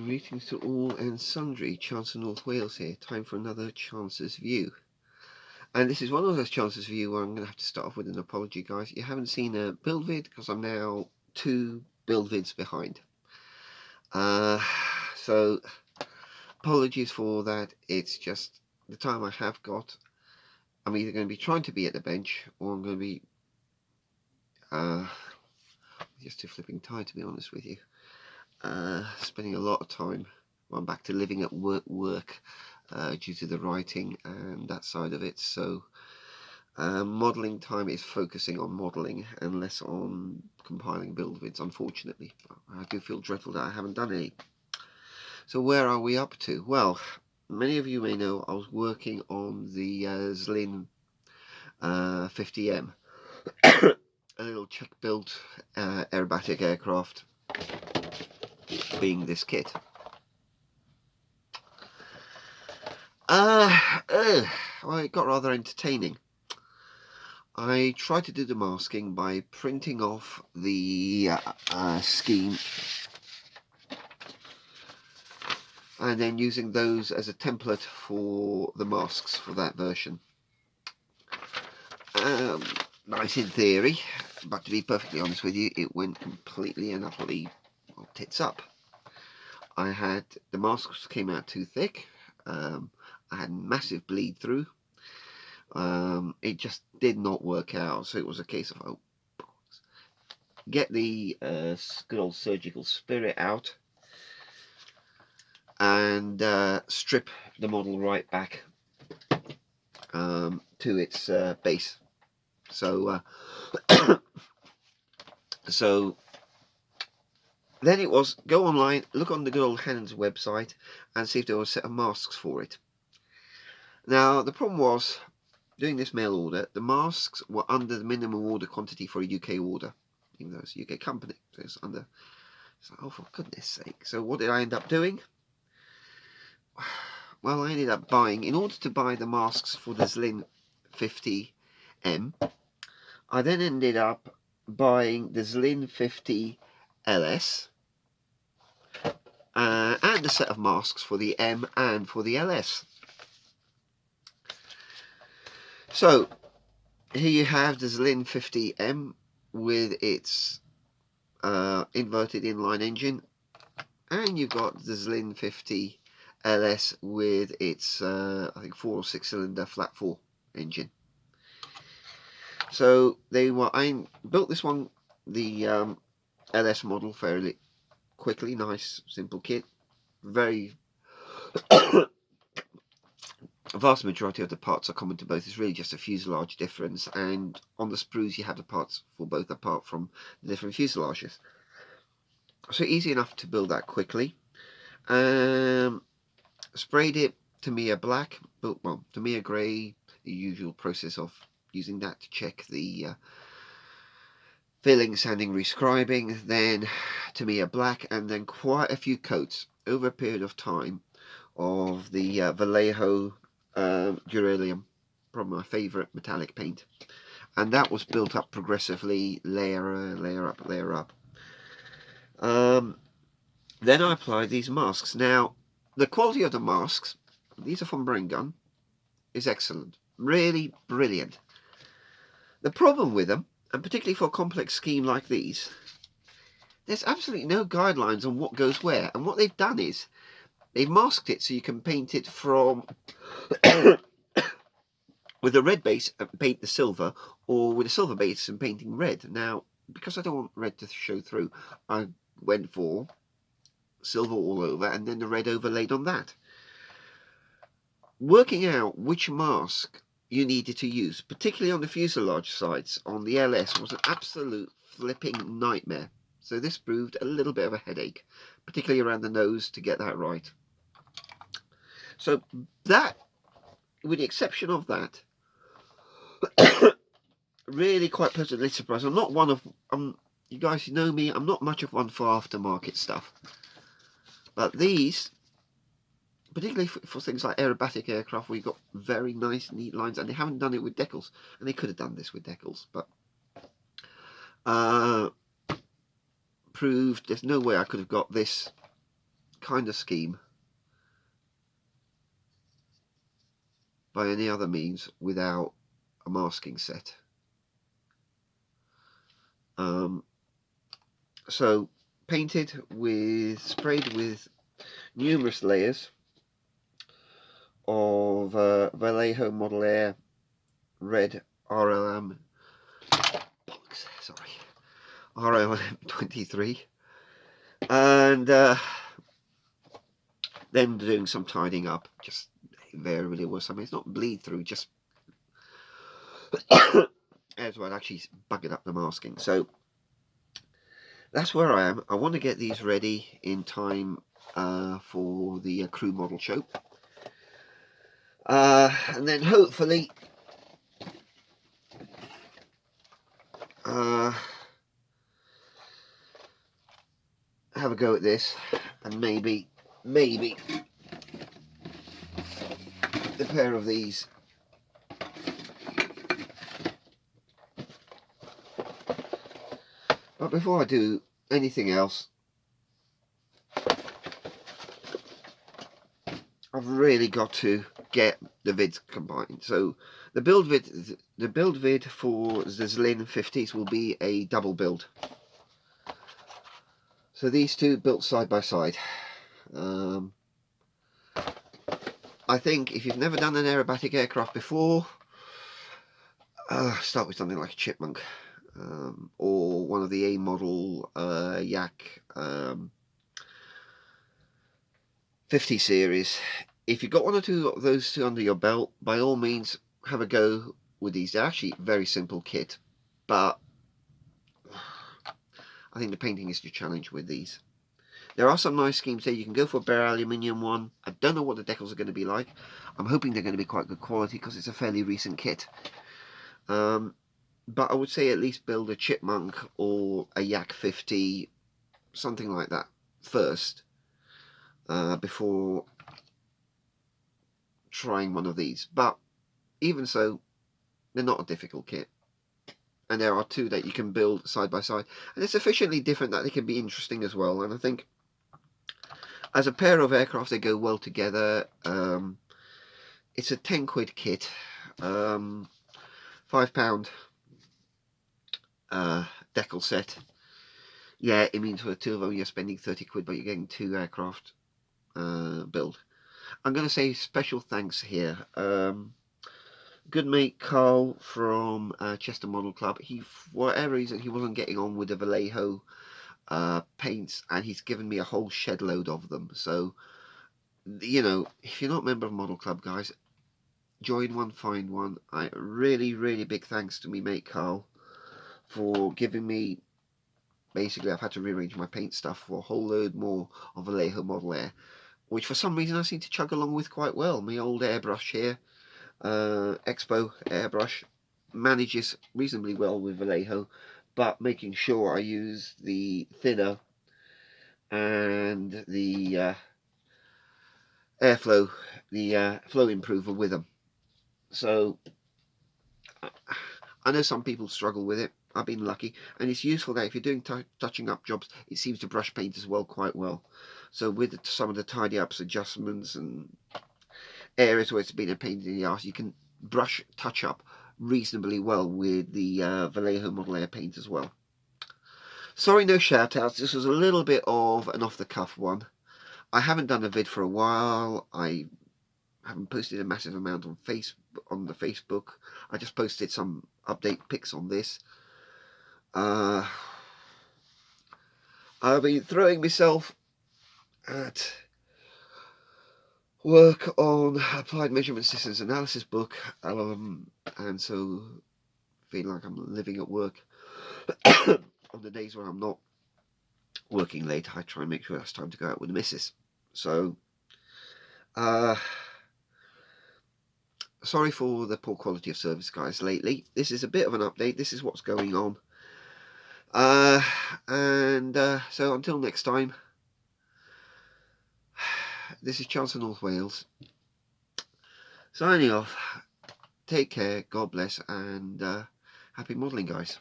Greetings to all and sundry. Chancellor North Wales here. Time for another Chancers View. And this is one of those Chancers View where I'm going to have to start off with an apology, guys. You haven't seen a build vid because I'm now 2 build vids behind. So apologies for that. It's just the time I have got. I'm either going to be trying to be at the bench or I'm going to be just too flipping tired, to be honest with you. Spending a lot of time. I'm back to living at work due to the writing and that side of it. So modelling time is focusing on modelling and less on compiling build vids, unfortunately. I do feel dreadful that I haven't done any. So where are we up to? Well, many of you may know I was working on the Zlin 50M, a little Czech built aerobatic aircraft, being this kit. Well, it got rather entertaining. I tried to do the masking by printing off the scheme and then using those as a template for the masks for that version. Nice in theory, but to be perfectly honest with you, it went completely and utterly tits up. The masks came out too thick. I had massive bleed through. It just did not work out, so it was a case of get the good old surgical spirit out and strip the model right back to its base. So so then it was go online, look on the good old Hands website and see if there was a set of masks for it. Now the problem was, doing this mail order, the masks were under the minimum order quantity for a UK order, even though it's a UK company, so it's under. It's like, oh, for goodness sake. So what did I end up doing? Well, I ended up buying, in order to buy the masks for the Zlin 50M, I then ended up buying the Zlin 50 LS and a set of masks for the M and for the LS. So here you have the Zlin 50M with its inverted inline engine, and you've got the Zlin 50 LS with its I think 4 or 6 cylinder flat 4 engine. So I built this one, the LS model, fairly quickly. Nice simple kit, very a vast majority of the parts are common to both. It's really just a fuselage difference, and on the sprues you have the parts for both apart from the different fuselages. So easy enough to build that quickly. Sprayed it Tamiya black, Tamiya grey, the usual process of using that to check the filling, sanding, rescribing, then Tamiya black, and then quite a few coats over a period of time of the Vallejo Duralium, probably my favourite metallic paint, and that was built up progressively, layer up. Then I applied these masks. Now the quality of the masks, these are from Brengun, is excellent, really brilliant. The problem with them, and particularly for a complex scheme like these, there's absolutely no guidelines on what goes where, and what they've done is they've masked it so you can paint it from with a red base and paint the silver, or with a silver base and painting red. Now, because I don't want red to show through, I went for silver all over and then the red overlaid on that. Working out which mask you needed to use, particularly on the fuselage sides on the LS, was an absolute flipping nightmare. So this proved a little bit of a headache, particularly around the nose, to get that right. So that, with the exception of that, really quite pleasantly surprised. I'm not one of, you guys know me, I'm not much of one for aftermarket stuff. But these, particularly for things like aerobatic aircraft, where you've got very nice, neat lines, and they haven't done it with decals, and they could have done this with decals, but proved there's no way I could have got this kind of scheme by any other means without a masking set. So painted with, sprayed with numerous layers of Vallejo Model Air Red RLM, sorry, RLM 23, and then doing some tidying up. Just invariably was something. It's not bleed through, just as well, actually buggered up the masking. So that's where I am. I want to get these ready in time for the crew model show, and then hopefully have a go at this, and maybe the pair of these but before I do anything else, I've really got to get the vids combined. So the build vid for the Zlin 50s will be a double build. So these two built side by side. I think if you've never done an aerobatic aircraft before, start with something like a Chipmunk, or one of the A model Yak 50 series. If you've got one or two of those two under your belt, by all means have a go with these. They're actually very simple kit, but I think the painting is your challenge with these. There are some nice schemes there. You can go for a bare aluminium one. I don't know what the decals are going to be like. I'm hoping they're going to be quite good quality because it's a fairly recent kit. But I would say at least build a Chipmunk or a Yak 50, something like that first, before trying one of these. But even so, they're not a difficult kit, and there are two that you can build side by side, and it's sufficiently different that they can be interesting as well. And I think as a pair of aircraft they go well together. It's a 10 quid kit, £5 decal set. Yeah, it means for the two of them you're spending 30 quid, but you're getting two aircraft build. I'm going to say special thanks here. Good mate Carl from Chester Model Club. He, for whatever reason, he wasn't getting on with the Vallejo paints, and he's given me a whole shed load of them. So, you know, if you're not a member of Model Club, guys, join one, find one. Really big thanks to me mate Carl for giving me. Basically, I've had to rearrange my paint stuff for a whole load more of Vallejo Model Air, which for some reason I seem to chug along with quite well. My old airbrush here, Expo airbrush, manages reasonably well with Vallejo, but making sure I use the thinner and the airflow, the flow improver with them. So I know some people struggle with it. I've been lucky, and it's useful that if you're doing touching up jobs, it seems to brush paint as well quite well. So with some of the tidy ups, adjustments, and areas where it's been a pain in the arse, you can brush touch up reasonably well with the Vallejo Model Air paint as well. Sorry, no shout outs. This was a little bit of an off the cuff one. I haven't done a vid for a while. I haven't posted a massive amount on the Facebook. I just posted some update pics on this. I've been throwing myself at work on Applied Measurement Systems Analysis book, and so feeling like I'm living at work. On the days when I'm not working late, I try and make sure that's time to go out with the missus. So, sorry for the poor quality of service, guys, lately. This is a bit of an update. This is what's going on. So until next time, this is Chancers North Wales signing off. Take care, God bless, and happy modelling, guys.